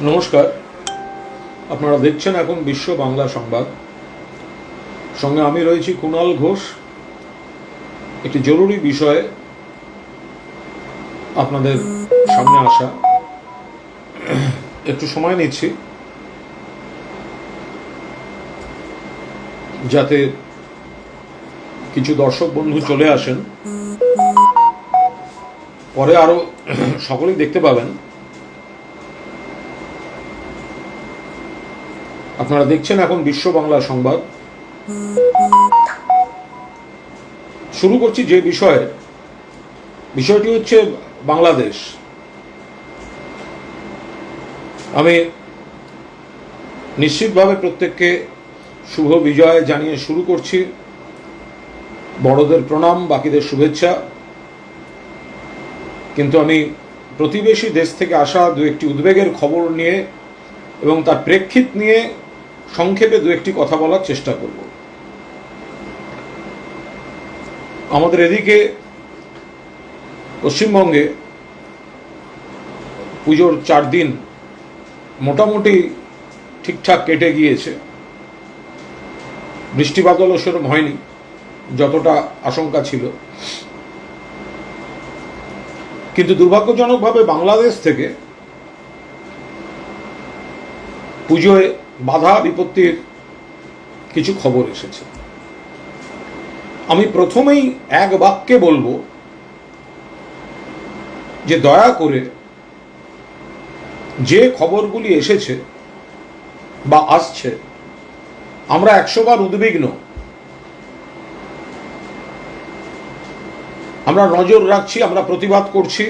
নমস্কার, আপনারা দেখছেন এখন বিশ্ব বাংলা সংবাদ। সঙ্গে আমি রয়েছি কুণাল ঘোষ। একটি জরুরি বিষয়ে আপনাদের সামনে আসা, একটু সময় নিচ্ছি যাতে কিছু দর্শক বন্ধু চলে আসেন, পরে আরো সকলেই দেখতে পাবেন। আপনারা দেখছেন এখন বিশ্ব বাংলা সংবাদ। শুরু করছি যে বিষয়টি হচ্ছে বাংলাদেশ। আমি নিশ্চিতভাবে প্রত্যেককে শুভ বিজয় জানিয়ে শুরু করছি। বড়দের প্রণাম, বাকিদের শুভেচ্ছা। কিন্তু আমি প্রতিবেশী দেশ থেকে আসা দু একটি উদ্বেগের খবর নিয়ে এবং তার প্রেক্ষিত নিয়ে সংক্ষেপে দু একটি কথা বলার চেষ্টা করব। আমাদের এদিকে পশ্চিমবঙ্গে পুজোর 4 দিন মোটামুটি ঠিকঠাক কেটে গিয়েছে। বৃষ্টি বাদলও সেরকম হয়নি যতটা আশঙ্কা ছিল, কিন্তু দুর্ভাগ্যজনকভাবে বাংলাদেশ থেকে পুজোয় বাধা বিপত্তির কিছু খবর এসেছে। আমি প্রথমেই এক বাক্যে বলবো যে দয়া করে যে খবরগুলি এসেছে বা আসছে, আমরা 100 বার উদ্বিগ্ন, আমরা নজর রাখছি, আমরা প্রতিবাদ করছি,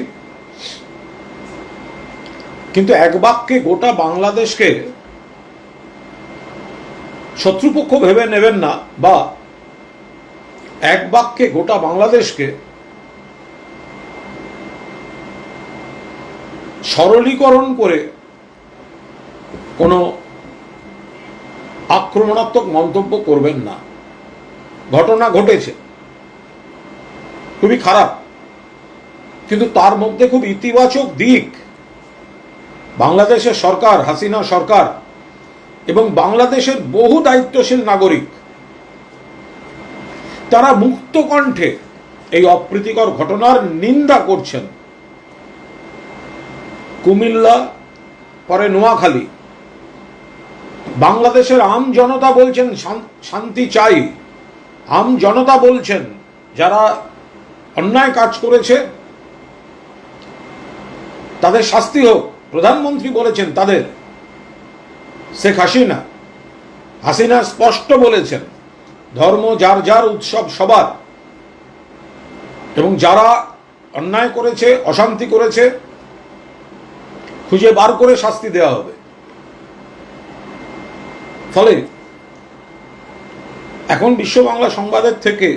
কিন্তু এক বাক্যে গোটা বাংলাদেশকে শত্রুপক্ষ ভেবে নেবেন না, বা এক বাক্যে গোটা বাংলাদেশকে সরলীকরণ করে কোনো আক্রমণাত্মক মন্তব্য করবেন না। ঘটনা ঘটেছে, খুবই খারাপ, কিন্তু তার মধ্যে খুব ইতিবাচক দিক। বাংলাদেশের সরকার, হাসিনা সরকার এবং বাংলাদেশের বহু দায়িত্বশীল নাগরিক, তারা মুক্ত কণ্ঠে এই অপ্রীতিকর ঘটনার নিন্দা করছেন। কুমিল্লা, পরে নোয়াখালী, বাংলাদেশের আম জনতা বলছেন শান্তি চাই। আম জনতা বলছেন যারা অন্যায় কাজ করেছে তাদের শাস্তি হোক। প্রধানমন্ত্রী বলেছেন তাদের, শেখ হাসিনা স্পষ্ট বলেছেন ধর্ম যার যার, উৎসব সবার, এবং যারা অন্যায় করেছে, অশান্তি করেছে, খুঁজে বার করে শাস্তি দেওয়া হবে। ফলে এখন বিশ্ব বাংলা সংবাদের থেকে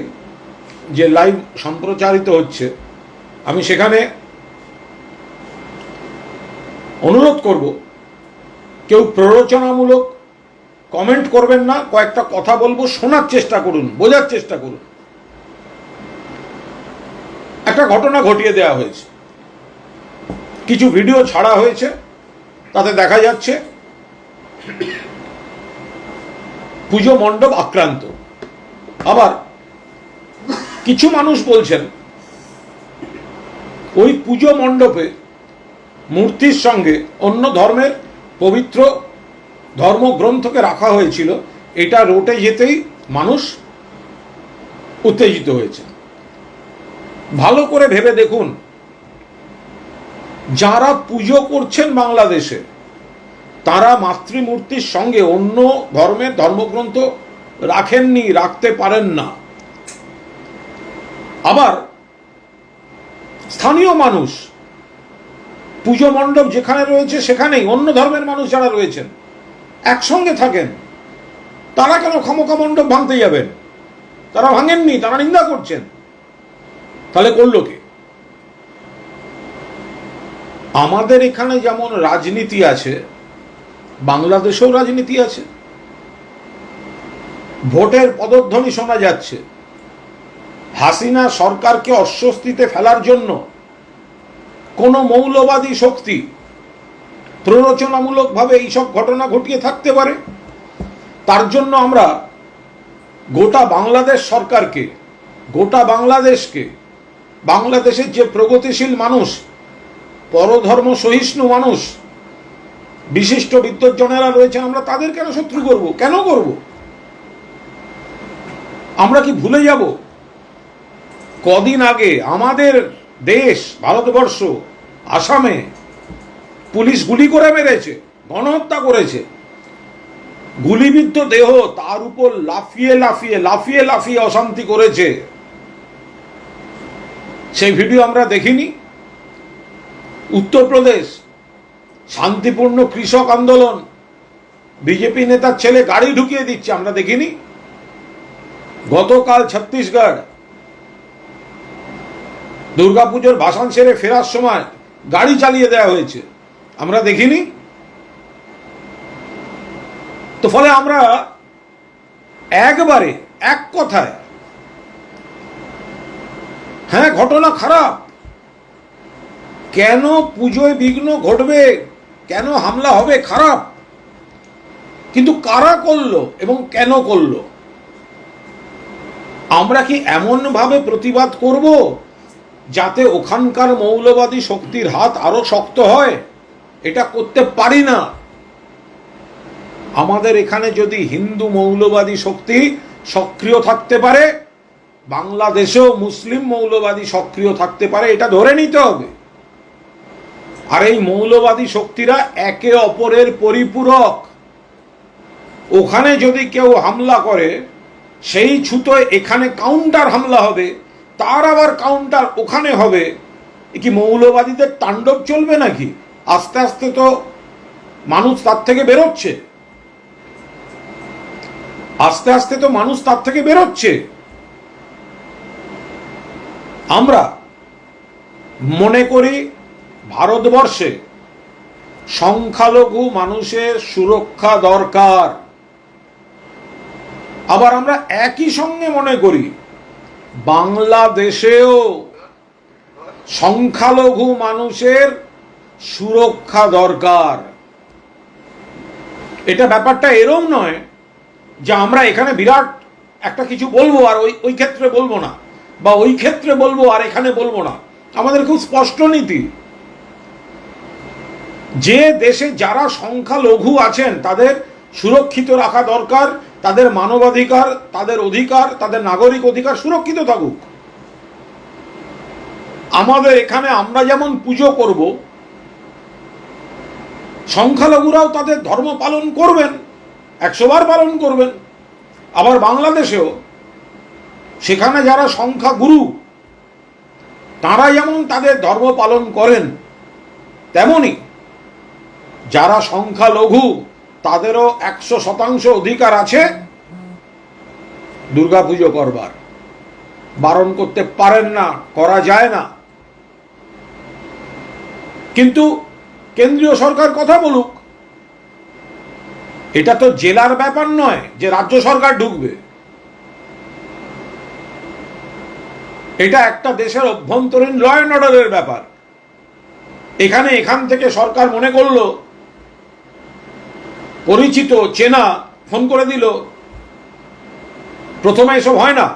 যে লাইভ সম্প্রচারিত হচ্ছে, আমি সেখানে অনুরোধ করব, কেউ প্ররোচনামূলক কমেন্ট করবেন না। কয়েকটা কথা বলবো, শোনার চেষ্টা করুন, বোঝার চেষ্টা করুন। একটা ঘটনা ঘটিয়ে দেওয়া হয়েছে, কিছু ভিডিও ছাড়া হয়েছে, তাতে দেখা যাচ্ছে পুজো মণ্ডপ আক্রান্ত। আবার কিছু মানুষ বলছেন ওই পুজো মণ্ডপে মূর্তির সঙ্গে অন্য ধর্মের পবিত্র ধর্মগ্রন্থকে রাখা হয়েছিল। এটা রটে যেতেই মানুষ উত্তেজিত হয়েছে। ভালো করে ভেবে দেখুন, যারা পুজো করছেন বাংলাদেশে, তারা মাতৃমূর্তির সঙ্গে অন্য ধর্মের ধর্মগ্রন্থ রাখেননি, রাখতে পারেন না। আবার স্থানীয় মানুষ, পুজো মণ্ডপ যেখানে রয়েছে সেখানেই অন্য ধর্মের মানুষ যারা রয়েছেন একসঙ্গে থাকেন, তারা কেন খামোখা মণ্ডপ ভাঙতে যাবেন? তারা ভাঙেননি, তারা নিন্দা করছেন। তাহলে করলো কে? আমাদের এখানে যেমন রাজনীতি আছে, বাংলাদেশেও রাজনীতি আছে। ভোটের পদধ্বনি শোনা যাচ্ছে। হাসিনা সরকারকে অস্বস্তিতে ফেলার জন্য কোনো মৌলবাদী শক্তি প্ররোচনামূলকভাবে এইসব ঘটনা ঘটিয়ে থাকতে পারে। তার জন্য আমরা গোটা বাংলাদেশ সরকারকে, গোটা বাংলাদেশকে, বাংলাদেশের যে প্রগতিশীল মানুষ, পরধর্ম সহিষ্ণু মানুষ, বিশিষ্ট বিদ্বজ্জনেরা রয়েছেন, আমরা তাদের কেন শত্রু করব? কেন করব? আমরা কি ভুলে যাব কদিন আগে আমাদের দেশ ভারতবর্ষ আসামে পুলিশ গুলি করে মেরেছে, গণহত্যা করেছে, গুলিবিদ্ধ দেহ তার উপর লাফিয়ে লাফিয়ে লাফিয়ে লাফিয়ে অশান্তি করেছে। সেই ভিডিও আমরা দেখিনি? উত্তরপ্রদেশ শান্তিপূর্ণ কৃষক আন্দোলন, বিজেপি নেতার ছেলে গাড়ি ঢুকিয়ে দিচ্ছে, আমরা দেখিনি? গতকাল ছত্তিশগড় দুর্গাপুজোর ভাসান সেরে ফেরার সময় গাড়ি চালিয়ে দেওয়া হয়েছে, আমরা দেখিনি? তো ফলে আমরা একবারে এক কথায়, হ্যাঁ ঘটনা খারাপ, কেন পুজোয় বিঘ্ন ঘটবে, কেন হামলা হবে, খারাপ, কিন্তু কারা করলো এবং কেন করলো? আমরা কি এমন ভাবে প্রতিবাদ করব যাতে ওখানকার মৌলবাদী শক্তির হাত আরো শক্ত হয়? এটা করতে পারি না। আমাদের এখানে যদি হিন্দু মৌলবাদী শক্তি সক্রিয় থাকতে পারে, বাংলাদেশেও মুসলিম মৌলবাদী সক্রিয় থাকতে পারে, এটা ধরে নিতে হবে। আর এই মৌলবাদী শক্তিরা একে অপরের পরিপূরক। ওখানে যদি কেউ হামলা করে, সেই ছুতোয় এখানে কাউন্টার হামলা হবে, তার আবার কাউন্টার ওখানে হবে। এ কি মৌলবাদীদের তাণ্ডব চলবে নাকি? আস্তে আস্তে তো মানুষ তার থেকে বেরোচ্ছে, আস্তে আস্তে তো মানুষ তার থেকে বেরোচ্ছে। আমরা মনে করি ভারতবর্ষে সংখ্যালঘু মানুষের সুরক্ষা দরকার। আবার আমরা একই সঙ্গে মনে করি বাংলাদেশেও সংখ্যালঘু মানুষের সুরক্ষা দরকার। এটা ব্যাপারটা এরম নয় যে আমরা এখানে বিরাট একটা কিছু বলবো আর ওই ক্ষেত্রে বলবো না, বা ওই ক্ষেত্রে বলবো আর এখানে বলবো না। আমাদের খুব স্পষ্ট নীতি, যে দেশে যারা সংখ্যালঘু আছেন তাদের সুরক্ষিত রাখা দরকার, তাদের মানবাধিকার, তাদের অধিকার, তাদের নাগরিক অধিকার সুরক্ষিত থাকুক। আমাদের এখানে আমরা যেমন পুজো করব, সংখ্যালঘুরাও তাদের ধর্ম পালন করবেন, 100 বার পালন করবেন। আবার বাংলাদেশেও সেখানে যারা সংখ্যাগুরু তারা যেমন তাদের ধর্ম পালন করেন, তেমনি যারা সংখ্যালঘু তাদেরও 100% অধিকার আছে দুর্গাপুজো করবার। বারণ করতে পারেন না, করা যায় না। কিন্তু কেন্দ্রীয় সরকার কথা বলুক, এটা তো জেলার ব্যাপার নয় যে রাজ্য সরকার ঢুকবে। এটা একটা দেশের অভ্যন্তরীণ ল অ্যান্ড অর্ডারের ব্যাপার। এখান থেকে সরকার মনে করলো, পরিচিত চেনা ফোন করে দিল, প্রথমে এসব হয় না,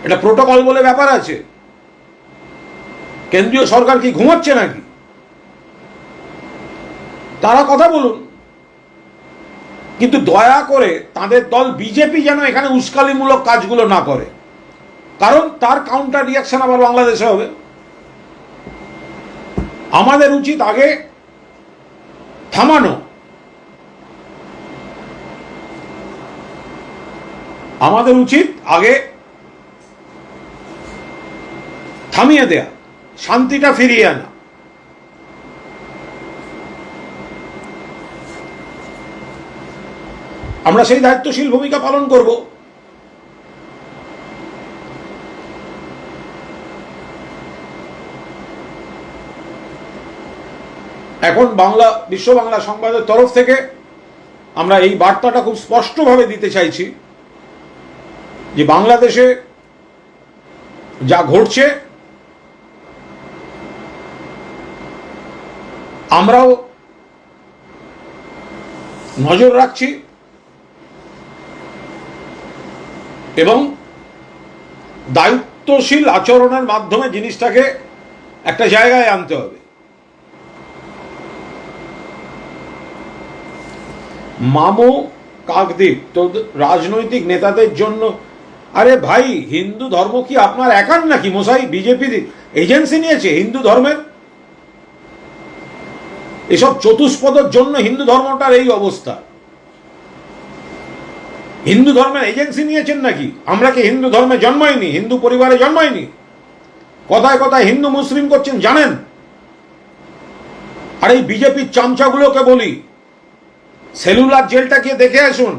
এটা প্রোটোকল বলে ব্যাপার আছে। কেন্দ্রীয় সরকার কি ঘুমাচ্ছে নাকি? তারা কথা বলুন, কিন্তু দয়া করে তাদের দল বিজেপি যেন এখানে উস্কানিমূলক কাজগুলো না করে, কারণ তার কাউন্টার রিয়াকশন আবার বাংলাদেশে হবে। আমাদের উচিত আগে থামানো, আমাদের উচিত আগে থামিয়ে দেয়া, শান্তিটা ফিরিয়ে আনা। আমরা সেই দায়িত্বশীল ভূমিকা পালন করব। এখন বিশ্ব বাংলা সংবাদের তরফ থেকে আমরা এই বার্তাটা খুব স্পষ্টভাবে দিতে চাইছি যে বাংলাদেশে যা ঘটছে আমরাও নজর রাখছি এবং দায়িত্বশীল আচরণের মাধ্যমে জিনিসটাকে একটা জায়গায় আনতে হবে। মামু কাকদ্বীপ, তো রাজনৈতিক নেতাদের জন্য, আরে ভাই হিন্দু ধর্ম কি আপনার একার নাকি মশাই? বিজেপি এজেন্সি নিয়েছে হিন্দু ধর্মের? এসব চতুষ্পদের জন্য হিন্দু ধর্মটার এই অবস্থা। হিন্দু ধর্মের এজেন্সি নিয়েছেন নাকি? আমরা কি হিন্দু ধর্মে জন্মাইনি? হিন্দু পরিবারে জন্মাইনি? কথায় কথায় হিন্দু মুসলিম করছেন জানেন? আর এই বিজেপির চামচাগুলোকে বলি, সেলুলার জেলটা গিয়ে দেখে আসুন।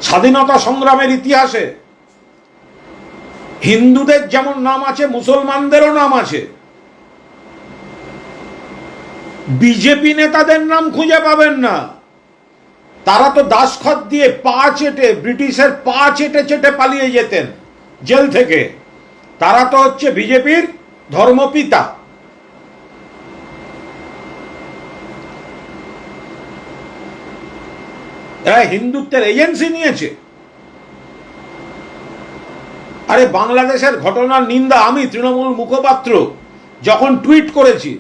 স্বাধীনতা সংগ্রামের ইতিহাসে হিন্দুদের যেমন নাম আছে, মুসলমানদেরও নাম আছে। বিজেপি নেতাদের নাম খুঁজে পাবেন না। তারা তো দাসখত দিয়ে পা চেটে, ব্রিটিশের পা চেটে চেটে পালিয়ে যেতেন জেল থেকে। তারা তো হচ্ছে বিজেপির ধর্মপিতা। এরা হিন্দুত্বের এজেন্সি নিয়েছে। আরে বাংলাদেশের ঘটনার নিন্দা আমি তৃণমূল মুখপাত্র যখন টুইট করেছি,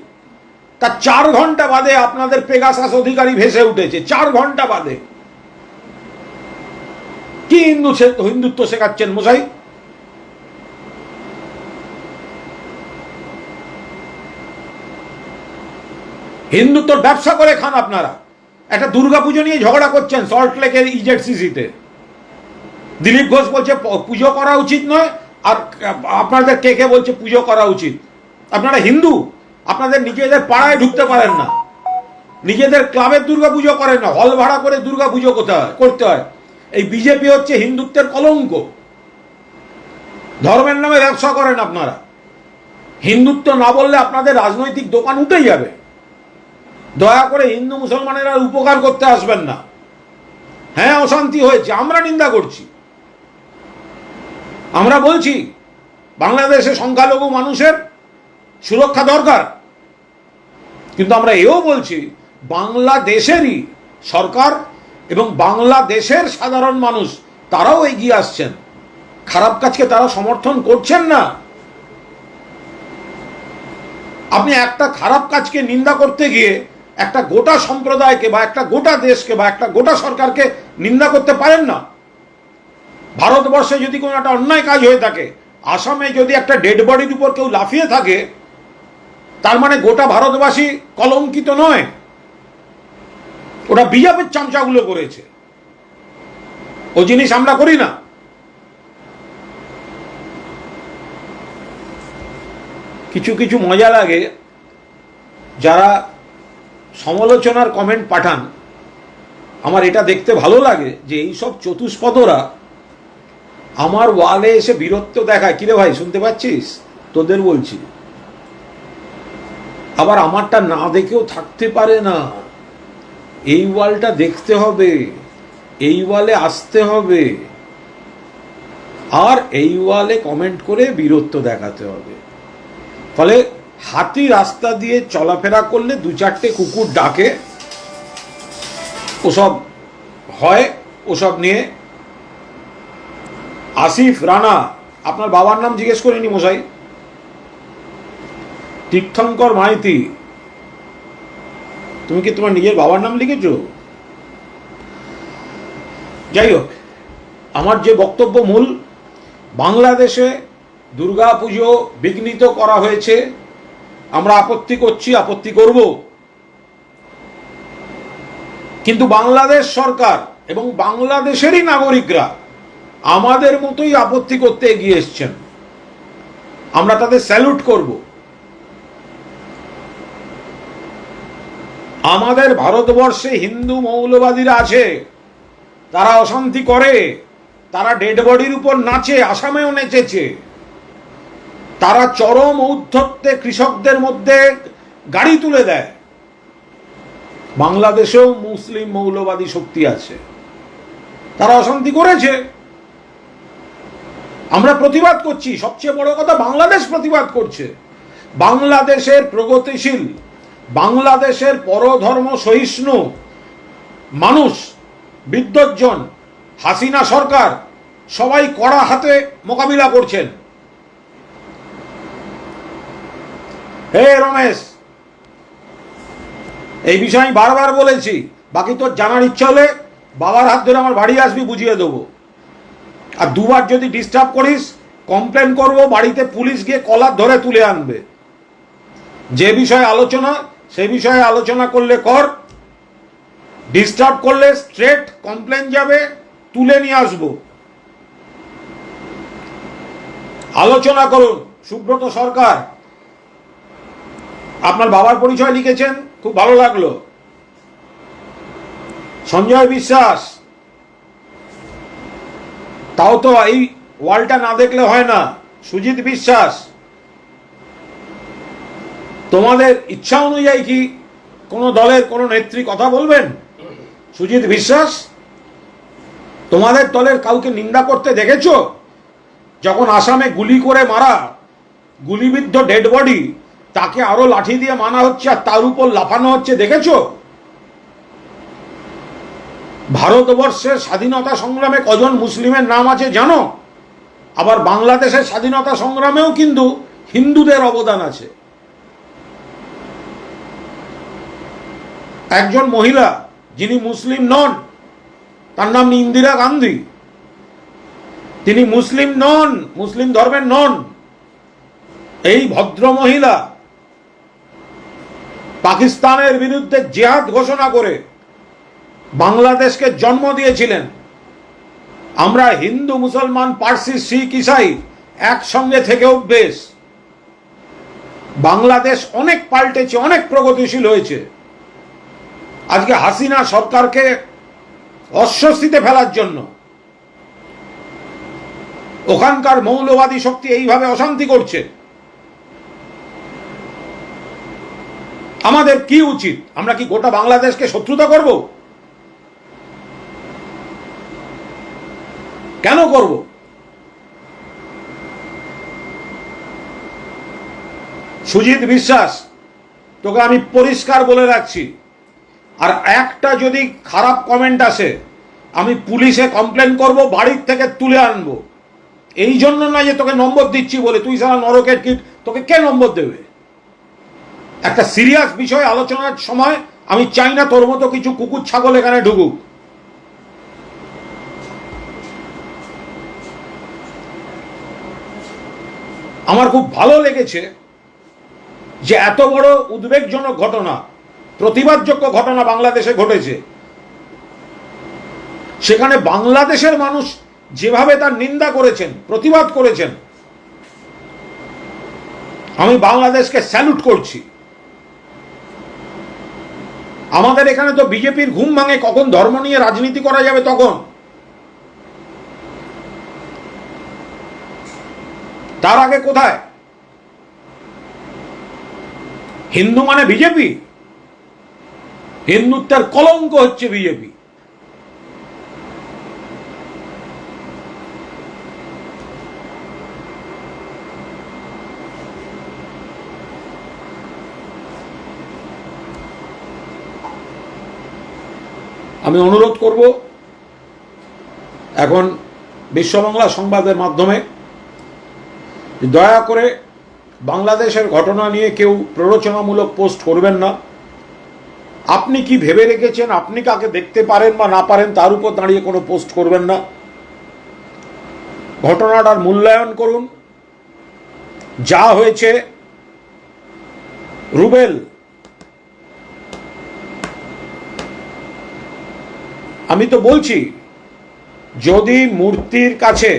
তার 4 ঘন্টা বাদে আপনাদের পেগাসাস অধিকারী ভেসে উঠেছে। 4 ঘন্টা বাদে। কি হিন্দুত্ব শেখাচ্ছেন মশাই? হিন্দুত্বর ব্যবসা করে খান আপনারা। একটা দুর্গাপুজো নিয়ে ঝগড়া করছেন সল্ট লেকের ইজেডসিসিতে। দিলীপ ঘোষ বলছে পুজো করা উচিত নয়, আর আপনাদের কে বলছে পুজো করা উচিত। আপনারা হিন্দু, আপনাদের নিজেদের পাড়ায় ঢুকতে পারেন না, নিজেদের ক্লাবের দুর্গাপুজো করেন না, হল ভাড়া করে দুর্গাপুজো করতে হয়। এই বিজেপি হচ্ছে হিন্দুত্বের কলঙ্ক। ধর্মের নামে ব্যবসা করেন আপনারা। হিন্দুত্ব না বললে আপনাদের রাজনৈতিক দোকান উঠে যাবে। দয়া করে হিন্দু মুসলমানের আর উপকার করতে আসবেন না। হ্যাঁ, অশান্তি হয়েছে, আমরা নিন্দা করছি। আমরা বলছি বাংলাদেশে সংখ্যালঘু মানুষের সুরক্ষা দরকার, কিন্তু আমরা এও বলছি বাংলাদেশেরই সরকার এবং বাংলাদেশের সাধারণ মানুষ তারাও এগিয়ে আসছেন। খারাপ কাজকে তারা সমর্থন করছেন না। আপনি একটা খারাপ কাজকে নিন্দা করতে গিয়ে একটা গোটা সম্প্রদায়কে বা একটা গোটা দেশকে বা একটা গোটা সরকারকে নিন্দা করতে পারেন না। ভারতবর্ষে যদি কোনো একটা অন্যায় কাজ হয়ে থাকে, আসামে যদি একটা ডেড বডির উপর কেউ লাফিয়ে থাকে, তার মানে গোটা ভারতবাসী কলঙ্কিত নয়। ওটা বিজেপির চামচাগুলো করেছে, ও জিনিস আমরা করি না। কিছু কিছু মজা লাগে যারা সমালোচনার কমেন্ট পাঠান। আমার এটা দেখতে ভালো লাগে যে এইসব চতুষ্পদরা আমার ওয়ালে এসে বীরত্ব দেখায়। কিরে ভাই শুনতে পাচ্ছিস? তোদের বলছি। আবার আমারটা না দেখেও থাকতে পারে না। এই ওয়ালটা দেখতে হবে, এই ওয়ালে আসতে হবে, আর এই ওয়ালে কমেন্ট করে বীরত্ব দেখাতে হবে। ফলে হাতি রাস্তা দিয়ে চলাফেরা করলে 2-4টে কুকুর ডাকে, ওসব হয়। ওসব নিয়ে আসিফ রানা, আপনার বাবার নাম জিজ্ঞেস করিনি মশাই? তীর্থঙ্কর মাইতি, তুমি কি তোমার নিজের বাবার নাম লিখেছ? যাই হোক, আমার যে বক্তব্য মূল, বাংলাদেশে দুর্গা পুজো বিঘ্নিত করা হয়েছে, আমরা আপত্তি করছি, আপত্তি করব। কিন্তু বাংলাদেশ সরকার এবং বাংলাদেশেরই নাগরিকরা আমাদের মতোই আপত্তি করতে এগিয়ে এসছেন। আমরা তাদের স্যালুট করব। আমাদের ভারতবর্ষে হিন্দু মৌলবাদীরা আছে, তারা অশান্তি করে, তারা ডেড বডির উপর নাচে, আসামেও নেচেছে। তারা চরম ঔদ্ধত্যে কৃষকদের মধ্যে গাড়ি তুলে দেয়। বাংলাদেশেও মুসলিম মৌলবাদী শক্তি আছে, তারা অশান্তি করেছে। আমরা প্রতিবাদ করছি। সবচেয়ে বড় কথা, বাংলাদেশ প্রতিবাদ করছে। বাংলাদেশের প্রগতিশীল বাংলাদেশের পরধর্ম সহিষ্ণু মানুষ, বিদ্বজ্জন, হাসিনা সরকার সবাই কড়া হাতে মোকাবিলা করছেন। হে রমেশ, এই বিষয়ে আমি বারবার বলেছি, বাকি তোর জানার ইচ্ছা হলে বাবার হাত ধরে আমার বাড়ি আসবি, বুঝিয়ে দেবো। আর দুবার যদি ডিস্টার্ব করিস, কমপ্লেন করব, বাড়িতে পুলিশ গিয়ে কলার ধরে তুলে আনবে। যে বিষয়ে আলোচনা, সে বিষয়ে আলোচনা করলে কর, ডিস্টার্ব করলে স্ট্রেট কমপ্লেন যাবে, তুলে নিয়ে আসবো। আলোচনা করুন। সুব্রত সরকার, আপনার বাবার পরিচয় লিখেছেন, খুব ভালো লাগলো। সঞ্জয় বিশ্বাস, তাও তো এই ওয়ালটা না দেখলে হয় না। সুজিত বিশ্বাস, তোমাদের ইচ্ছা অনুযায়ী কি কোনো দলের কোনো নেত্রী কথা বলবেন? সুজিত বিশ্বাস, তোমাদের দলের কাউকে নিন্দা করতে দেখেছ? যখন আসামে গুলি করে মারা, গুলিবিদ্ধ ডেড বডি, তাকে আরো লাঠি দিয়ে মানা হচ্ছে আর তার উপর লাফানো হচ্ছে, দেখেছ? ভারতবর্ষের স্বাধীনতা সংগ্রামে কজন মুসলিমের নাম আছে জানো? আবার বাংলাদেশের স্বাধীনতা সংগ্রামেও কিন্তু হিন্দুদের অবদান আছে। একজন মহিলা যিনি মুসলিম নন, তার নাম ইন্দিরা গান্ধী। তিনি মুসলিম নন, মুসলিম ধর্মের নন। এই ভদ্র মহিলা পাকিস্তানের বিরুদ্ধে জিহাদ ঘোষণা করে বাংলাদেশকে জন্ম দিয়েছিলেন। আমরা হিন্দু, মুসলমান, পার্সি, শিখ, ইসাই একসঙ্গে থেকে অভ্যেস। বাংলাদেশ অনেক পাল্টেছে, অনেক প্রগতিশীল হয়েছে। আজকে হাসিনা সরকারকে অস্বস্তিতে ফেলার জন্য ওখানকার মৌলবাদী শক্তি এইভাবে অশান্তি করছে। আমাদের কি উচিত? আমরা কি গোটা বাংলাদেশকে শত্রুতা করব? কেন করব? সুজিত বিশ্বাস, তোকে আমি পরিষ্কার বলে রাখছি, আর একটা যদি খারাপ কমেন্ট আসে, আমি পুলিশে কমপ্লেন করব, বাড়ির থেকে তুলে আনবো। এই জন্য না যে তোকে নম্বর দিচ্ছি বলে, তুই সারা নরকের কীট, তোকে কে নম্বর দেবে? একটা সিরিয়াস বিষয় আলোচনার সময় আমি চাই না তোর মতো কিছু কুকুর ছাগল এখানে ঢুকুক। আমার খুব ভালো লেগেছে যে এত বড় উদ্বেগজনক ঘটনা, প্রতিবাদযোগ্য ঘটনা বাংলাদেশে ঘটেছে, সেখানে বাংলাদেশের মানুষ যেভাবে তার নিন্দা করেছেন, প্রতিবাদ করেছেন, আমি বাংলাদেশকে স্যালুট করছি। আমাদের এখানে তো বিজেপির ঘুম ভাঙে কখন ধর্ম নিয়ে রাজনীতি করা যাবে তখন। তার আগে কোথায়? হিন্দু মানে বিজেপি? হিন্দুত্বের কলঙ্ক হচ্ছে বিজেপি। আমি অনুরোধ করব এখন বিশ্ববাংলা সংবাদের মাধ্যমে, দয়া করে বাংলাদেশের ঘটনা নিয়ে কেউ প্ররোচনামূলক পোস্ট করবেন না। আপনি কি ভেবে রেখেছেন, আপনি কাকে দেখতে পারেন বা না পারেন, তার উপর দাঁড়িয়ে কোনো পোস্ট করবেন না। ঘটনাটার মূল্যায়ন করুন। যা হয়েছে, রুবেল, আমি তো বলছি, যদি মূর্তির কাছে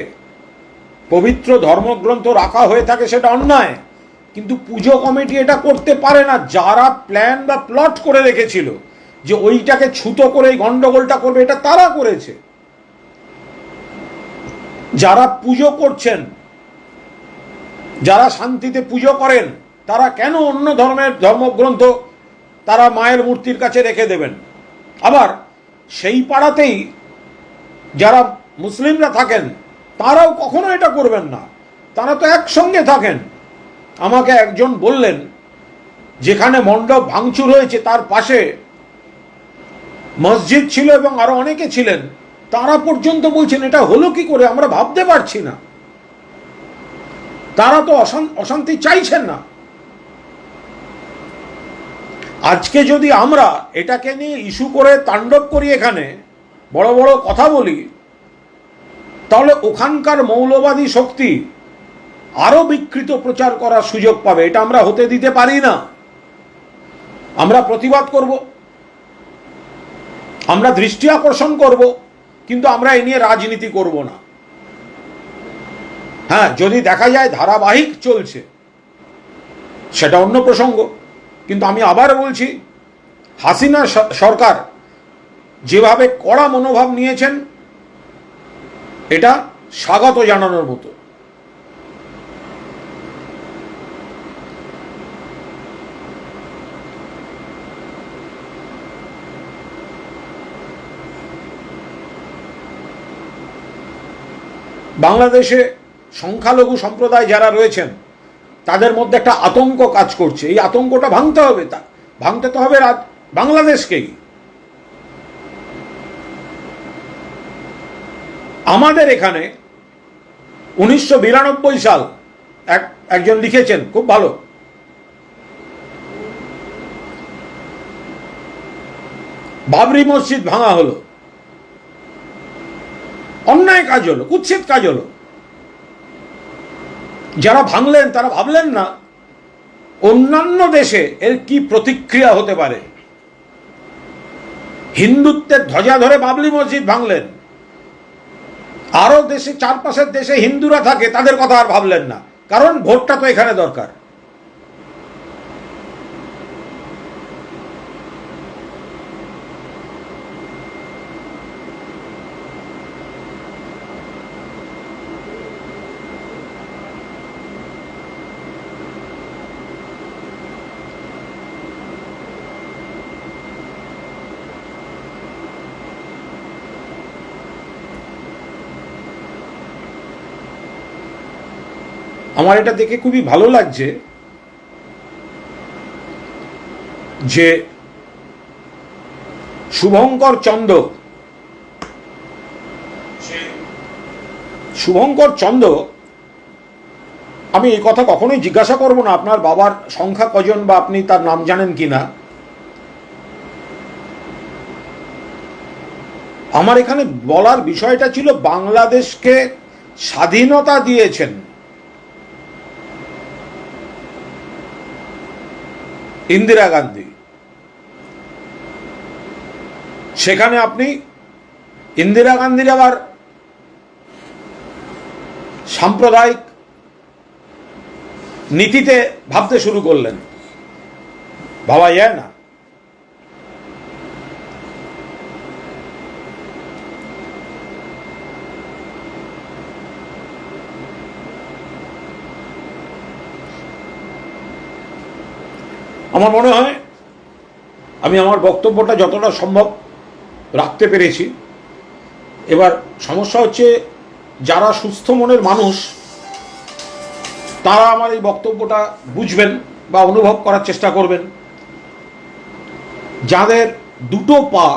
পবিত্র ধর্মগ্রন্থ রাখা হয়ে থাকে সেটা অন্যায়, কিন্তু পুজো কমিটি এটা করতে পারে না। যারা প্ল্যান বা প্লট করে রেখেছিল যে ওইটাকে ছুতো করে এই গন্ডগোলটা করবে, এটা তারা করেছে। যারা পুজো করছেন, যারা শান্তিতে পুজো করেন, তারা কেন অন্য ধর্মের ধর্মগ্রন্থ তারা মায়ের মূর্তির কাছে রেখে দেবেন? আবার সেই পাড়াতেই যারা মুসলিমরা থাকেন, তারাও কখনো এটা করবেন না। তারা তো একসঙ্গে থাকেন। আমাকে একজন বললেন যেখানে মণ্ডপ ভাঙচুর হয়েছে তার পাশে মসজিদ ছিল এবং আরো অনেকে ছিলেন, তারা পর্যন্ত বলছেন এটা হলো কি করে, আমরা ভাবতে পারছি না। তারা তো অশান্তি চাইছেন না। আজকে যদি আমরা এটাকে নিয়ে ইস্যু করে তাণ্ডব করি, এখানে বড় বড় কথা বলি, তাহলে ওখানকার মৌলবাদী শক্তি আরো বিকৃত প্রচার করার সুযোগ পাবে। এটা আমরা হতে দিতে পারি না। আমরা প্রতিবাদ করব, আমরা দৃষ্টি আকর্ষণ করব, কিন্তু আমরা এ নিয়ে রাজনীতি করব না। হ্যাঁ, যদি দেখা যায় ধারাবাহিক চলছে সেটা অন্য প্রসঙ্গ, কিন্তু আমি আবার বলছি, হাসিনা সরকার যেভাবে কড়া মনোভাব নিয়েছেন এটা স্বাগত জানানোর মতো। বাংলাদেশে সংখ্যালঘু সম্প্রদায় যারা রয়েছেন তাদের মধ্যে একটা আতঙ্ক কাজ করছে। এই আতঙ্কটা ভাঙতে হবে, ভাঙতে তো হবে বাংলাদেশকেই। আমাদের এখানে 1992 সাল একজন লিখেছেন, খুব ভালো, বাবরি মসজিদ ভাঙা হলো, অন্যায় কাজ হলো, কুৎসিত কাজ হলো। যারা ভাঙলেন তারা ভাবলেন না অন্যান্য দেশে এর কি প্রতিক্রিয়া হতে পারে। হিন্দুত্বের ধ্বজা ধরে বাবরি মসজিদ ভাঙলেন, আরো দেশে, চারপাশের দেশে হিন্দুরা থাকে, তাদের কথা আর ভাবলেন না, কারণ ভোটটা তো এখানে দরকার। আমার এটা দেখে খুবই ভালো লাগছে যে শুভঙ্কর চন্দ্র, আমি এই কথা কখনোই জিজ্ঞাসা করব না আপনার বাবার সংখ্যা কজন বা আপনি তার নাম জানেন কিনা। আমার এখানে বলার বিষয়টা ছিল বাংলাদেশকে স্বাধীনতা দিয়েছেন ইন্দিরা গান্ধী। সেখানে আপনি ইন্দিরা গান্ধীর আবার সাম্প্রদায়িক নীতিতে ভাবতে শুরু করলেন, ভাবা যায় না। আমার মনে হয় আমি আমার বক্তব্যটা যতটা সম্ভব রাখতে পেরেছি। এবার সমস্যা হচ্ছে যারা সুস্থ মনের মানুষ তারা আমার এই বক্তব্যটা বুঝবেন বা অনুভব করার চেষ্টা করবেন। যাদের দুটো পা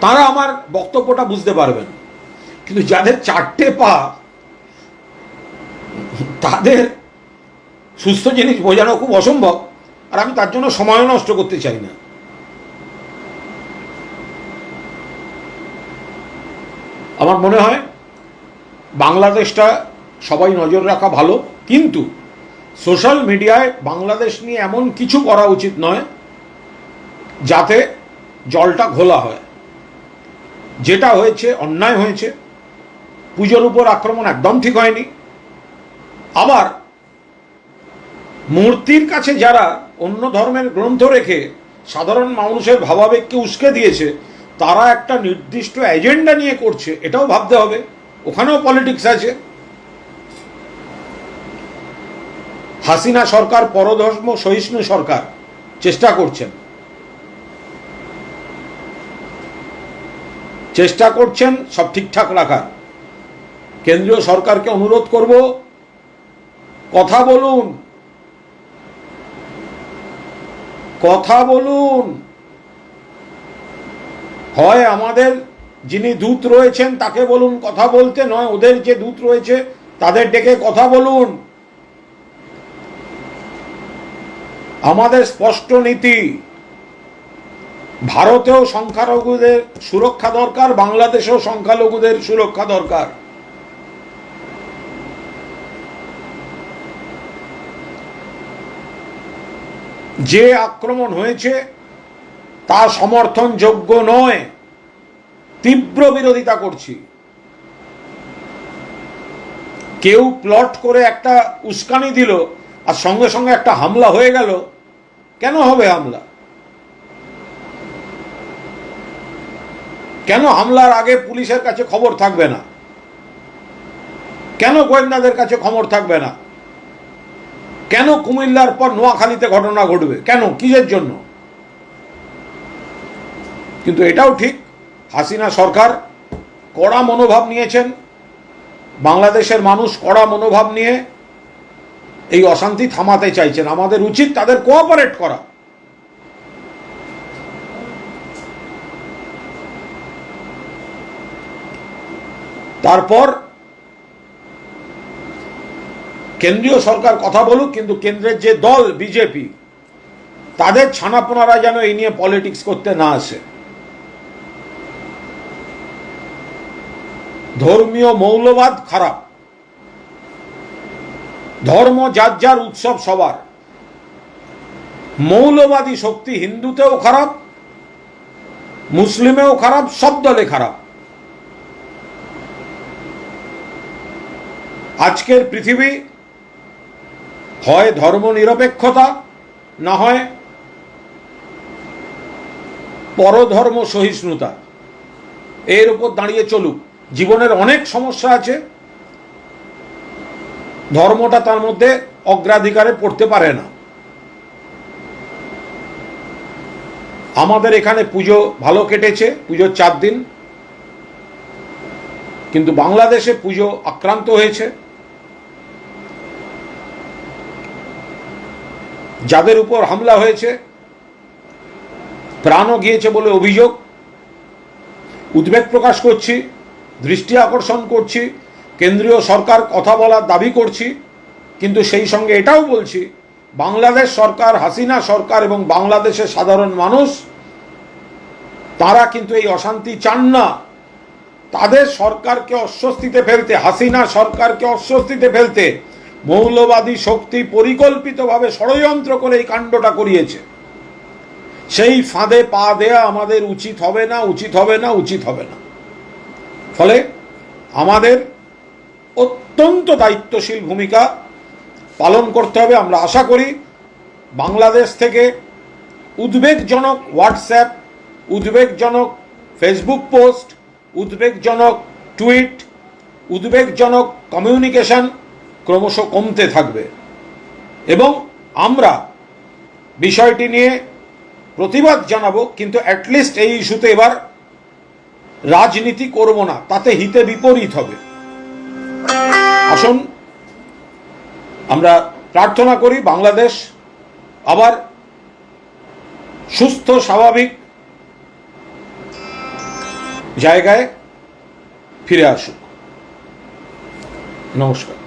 তারা আমার বক্তব্যটা বুঝতে পারবেন, কিন্তু যাদের চারটে পা তাদের সুস্থ জিনিস বোঝানো খুব অসম্ভব, আর আমি তার জন্য সময় নষ্ট করতে চাই না। আমার মনে হয় বাংলাদেশটা সবাই নজর রাখা ভালো, কিন্তু সোশ্যাল মিডিয়ায় বাংলাদেশ নিয়ে এমন কিছু করা উচিত নয় যাতে জলটা ঘোলা হয়। যেটা হয়েছে অন্যায় হয়েছে, পুজোর উপর আক্রমণ একদম ঠিক হয়নি। আবার মূর্তির কাছে যারা অন্য ধর্মের গ্রন্থ রেখে সাধারণ মানুষের ভাবাবেগকে উস্কে দিয়েছে, তারা একটা নির্দিষ্ট এজেন্ডা নিয়ে করছে, এটাও ভাবতে হবে। ওখানেও পলিটিক্স আছে। হাসিনা সরকার পরধর্ম সহিষ্ণু সরকার, চেষ্টা করছেন সব ঠিকঠাক রাখার। কেন্দ্রীয় সরকারকে অনুরোধ করব, কথা বলুন, কথা বলুন। হয় আমাদের যিনি দূত রয়েছেন তাকে বলুন কথা বলতে, নয় ওদের যে দূত রয়েছে তাদের ডেকে কথা বলুন। আমাদের স্পষ্ট নীতি, ভারতেও সংখ্যালঘুদের সুরক্ষা দরকার, বাংলাদেশেও সংখ্যালঘুদের সুরক্ষা দরকার। যে আক্রমণ হয়েছে তা সমর্থনযোগ্য নয়, তীব্র বিরোধিতা করছি। কেউ প্লট করে একটা উস্কানি দিল আর সঙ্গে সঙ্গে একটা হামলা হয়ে গেল, কেন হবে হামলা? কেন হামলার আগে পুলিশের কাছে খবর থাকবে না? কেন গোয়েন্দাদের কাছে খবর থাকবে না? কেন কুমিল্লার পর নোয়াখালীতে ঘটনা ঘটবে? কেন? কিসের জন্য? কিন্তু এটাও ঠিক, হাসিনা সরকার কড়া মনোভাব নিয়েছেন, বাংলাদেশের মানুষ কড়া মনোভাব নিয়ে এই অশান্তি থামাতে চাইছেন। আমাদের উচিত তাদের কোঅপারেট করা। তারপর কেন্দ্রীয় সরকার কথা বলুক, কিন্তু কেন্দ্রের যে দল বিজেপি, তাদের ছানাপোনারা যেন এই নিয়ে পলিটিক্স করতে না আসে। ধর্মীয় মৌলবাদ খারাপ, ধর্ম যার যার, উৎসব সবার। মৌলবাদী শক্তি হিন্দুতেও খারাপ, মুসলিমেও খারাপ, সব দলে খারাপ। আজকের পৃথিবী হয় ধর্ম নিরপেক্ষতা, না হয় পরধর্ম সহিষ্ণুতা, এর উপর দাঁড়িয়ে চলুক। জীবনের অনেক সমস্যা আছে, ধর্মটা তার মধ্যে অগ্রাধিকারে পড়তে পারে না। আমাদের এখানে পুজো ভালো কেটেছে, পুজোর 4 দিন, কিন্তু বাংলাদেশে পুজো আক্রান্ত হয়েছে। যাদের উপর হামলা হয়েছে প্রাণও গিয়েছে বলে অভিযোগ। উদ্বেগ প্রকাশ করছি, দৃষ্টি আকর্ষণ করছি, কেন্দ্রীয় সরকার কথা বলার দাবি করছি, কিন্তু সেই সঙ্গে এটাও বলছি বাংলাদেশ সরকার, হাসিনা সরকার এবং বাংলাদেশের সাধারণ মানুষ, তারা কিন্তু এই অশান্তি চান না। তাদের সরকারকে অস্বস্তিতে ফেলতে, হাসিনা সরকারকে অস্বস্তিতে ফেলতে মৌলবাদী শক্তি পরিকল্পিতভাবে ষড়যন্ত্র করে এই কাণ্ডটা করিয়েছে। সেই ফাঁদে পা দেয়া আমাদের উচিত হবে না, উচিত হবে না, উচিত হবে না। ফলে আমাদের অত্যন্ত দায়িত্বশীল ভূমিকা পালন করতে হবে। আমরা আশা করি বাংলাদেশ থেকে উদ্বেগজনক হোয়াটসঅ্যাপ, উদ্বেগজনক ফেসবুক পোস্ট, উদ্বেগজনক টুইট, উদ্বেগজনক কমিউনিকেশন ক্রমশ কমতে থাকবে এবং আমরা বিষয়টি নিয়ে প্রতিবাদ জানাবো, কিন্তু অ্যাটলিস্ট এই ইস্যুতে এবার রাজনীতি করব না, তাতে হিতে বিপরীত হবে। আসুন আমরা প্রার্থনা করি বাংলাদেশ আবার সুস্থ স্বাভাবিক জায়গায় ফিরে আসুক। নমস্কার।